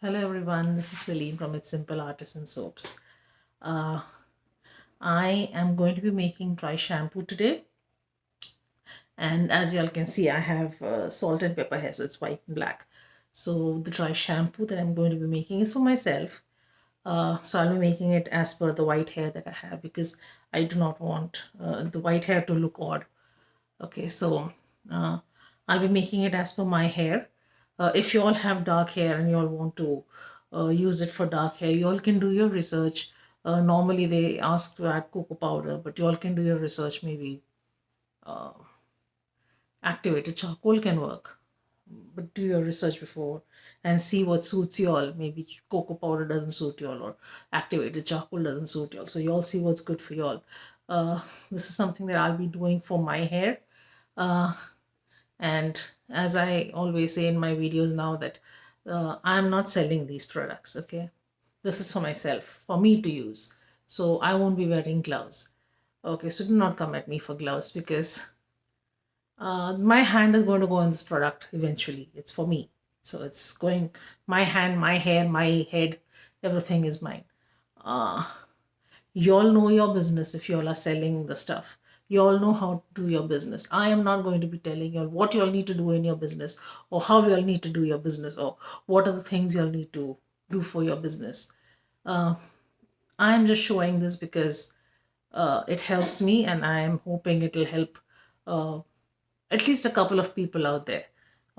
Hello everyone, this is Celine from It's Simple Artisan Soaps. Uh, I am going to be making dry shampoo today, and as you all can see, I have salt and pepper hair, so it's white and black. So the dry shampoo that I'm going to be making is for myself. So I'll be making it as per the white hair that I have because I do not want the white hair to look odd. Okay, so uh, I'll be making it as per my hair. If you all have dark hair and you all want to use it for dark hair, you all can do your research. Normally they ask to add cocoa powder, but you all can do your research. Maybe uh, activated charcoal can work, but do your research before and see what suits you all. Maybe cocoa powder doesn't suit you all, or activated charcoal doesn't suit you all. So you all see what's good for you all. This is something that I'll be doing for my hair. Uh, and as I always say in my videos now, that I'm not selling these products. Okay, this is for myself, for me to use. So I won't be wearing gloves. Okay, so do not come at me for gloves because my hand is going to go on this product eventually. It's for me. So it's going, my hand, my hair, my head, everything is mine. Uh, you all know your business if you all are selling the stuff. You all know how to do your business. I am not going to be telling you all what you all need to do in your business, or how you all need to do your business, or what are the things you all need to do for your business. Uh, I am just showing this because it helps me, and I am hoping it will help uh, at least a couple of people out there.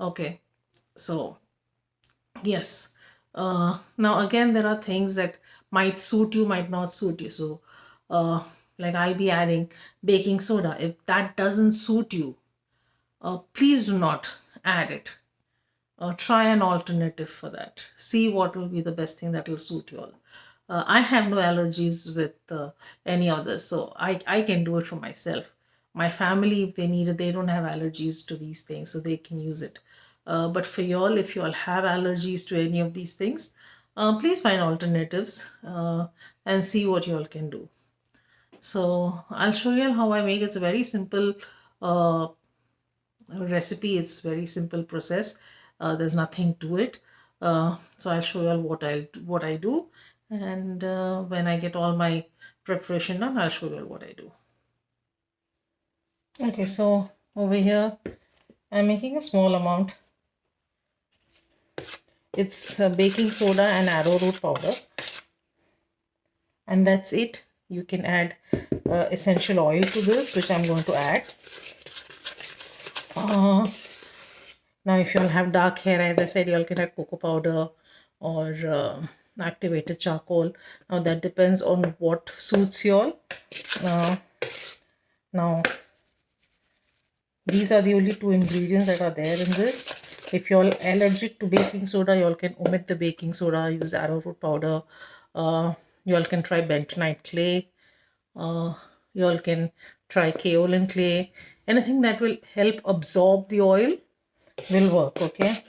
Okay, so yes. Now again, there are things that might suit you, might not suit you. So, like I'll be adding baking soda. If that doesn't suit you, please do not add it. Try an alternative for that. See what will be the best thing that will suit you all. I have no allergies with any of this, so I can do it for myself. My family, if they need it, they don't have allergies to these things, so they can use it. But for y'all, if you all have allergies to any of these things, please find alternatives and see what you all can do. So I'll show you all how I make it. It's a very simple uh, recipe. It's very simple process. There's nothing to it. So I'll show you all what I do, and when I get all my preparation done, I'll show you all what I do. Okay, so over here I'm making a small amount. It's baking soda and arrowroot powder, and that's it. You can add essential oil to this, which I'm going to add. uh, Now, if you all have dark hair, as I said, you all can add cocoa powder or activated charcoal. Now, that depends on what suits you all. Uh, Now, these are the only two ingredients that are there in this. If you're allergic to baking soda, you all can omit the baking soda, use arrowroot powder. You all can try bentonite clay. Uh, you all can try kaolin clay. Anything that will help absorb the oil will work, okay?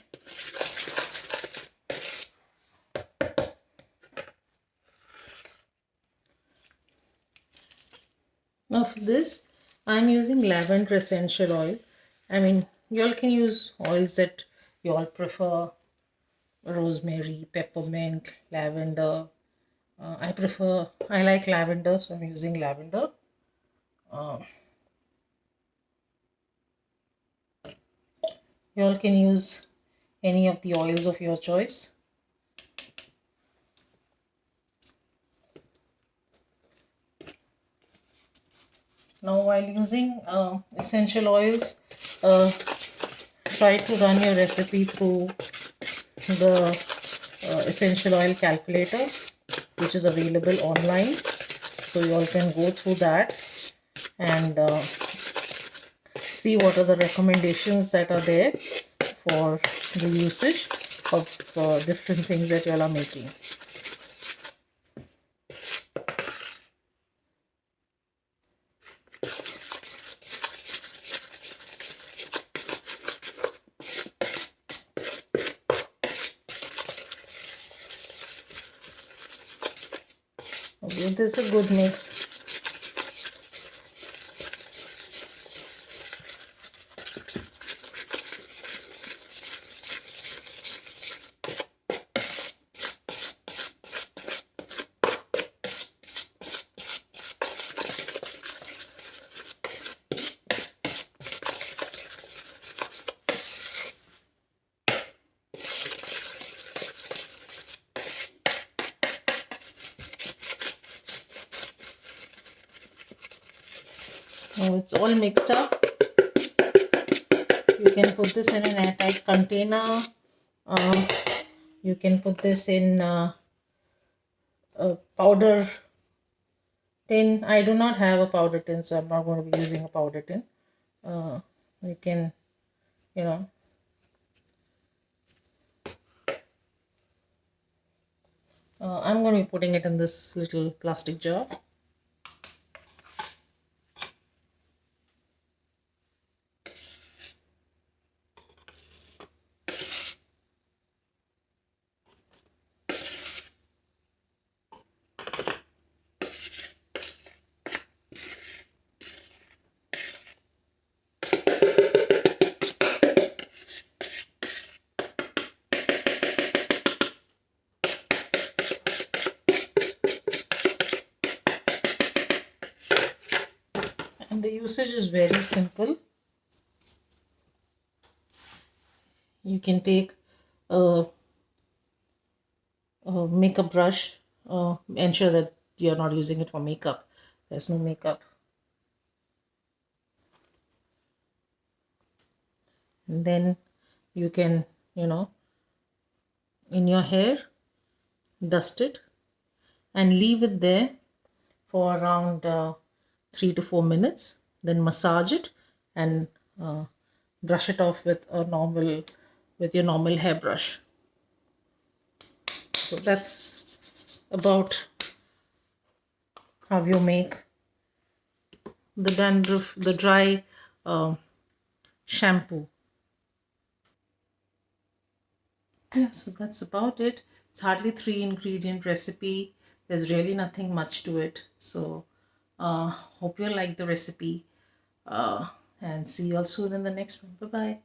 Now for this, I'm using lavender essential oil. I mean, you all can use oils that you all prefer: rosemary, peppermint, lavender. I like lavender, so I'm using lavender. Uh, you all can use any of the oils of your choice. Now, while using essential oils, try to run your recipe through the essential oil calculator, which is available online. So you all can go through that and see what are the recommendations that are there for the usage of different things that you all are making. Okay, this is a good mix. Now it's all mixed up. You can put this in an airtight container. Uh, you can put this in a powder tin. I do not have a powder tin, so I'm not going to be using a powder tin. You can, you know, I'm going to be putting it in this little plastic jar. And the usage is very simple. You can take a, a makeup brush, ensure that you're not using it for makeup. There's no makeup. And then you can, you know, in your hair, dust it and leave it there for around 3 to 4 minutes. Then massage it and brush it off with your normal hairbrush. So that's about how you make the dry shampoo. Yeah, so that's about it. It's hardly 3 ingredient recipe. There's really nothing much to it. So hope you like the recipe, and see you all soon in the next one. Bye bye.